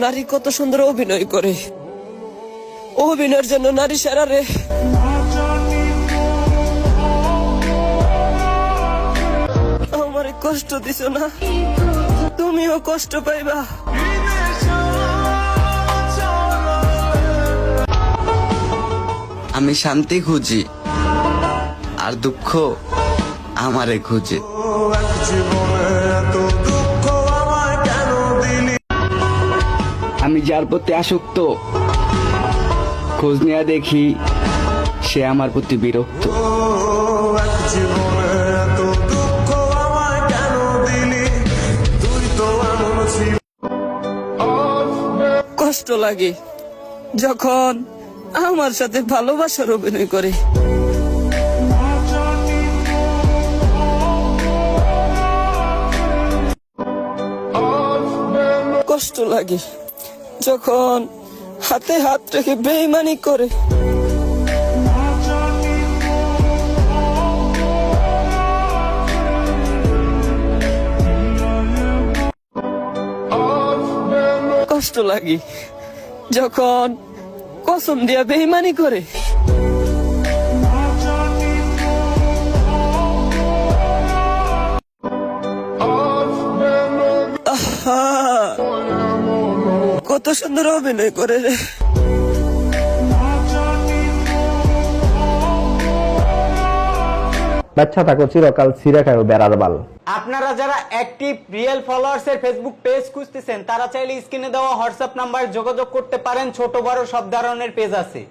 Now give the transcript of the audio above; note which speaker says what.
Speaker 1: নারী কত সুন্দর অভিনয় করে, অভিনয়ের জন্য নারী সেরা রে। আমারে কষ্ট দিছো না, তুমিও কষ্ট পাইবা।
Speaker 2: আমি শান্তি খুঁজি আর দুঃখ আমারে খুঁজে।
Speaker 3: আমি যার প্রতি আসক্ত, খোঁজ নেয়া দেখি সে আমার প্রতি বিরক্ত।
Speaker 1: কষ্ট লাগে যখন আমার সাথে ভালোবাসার অভিনয় করে। কষ্ট লাগে যখন হাতে হাত রেখে বেইমানি করে। কষ্ট লাগে যখন কসম দিয়া বেইমানি করে। আহা, কত সুন্দর অভিনয় করে রে।
Speaker 4: বাচ্চা থাকো চিরকাল ছিঁড়ে খায়ও বেড়ার বাল।
Speaker 5: আপনারা যারা অ্যাক্টিভ রিয়েল ফলোয়ার্স এর ফেসবুক পেজ খুঁজতেছেন তারা চাইলে স্ক্রিনে দেওয়া হোয়াটসঅ্যাপ নাম্বারে যোগাযোগ করতে পারেন। ছোট বড় সব ধরনের পেজ আছে।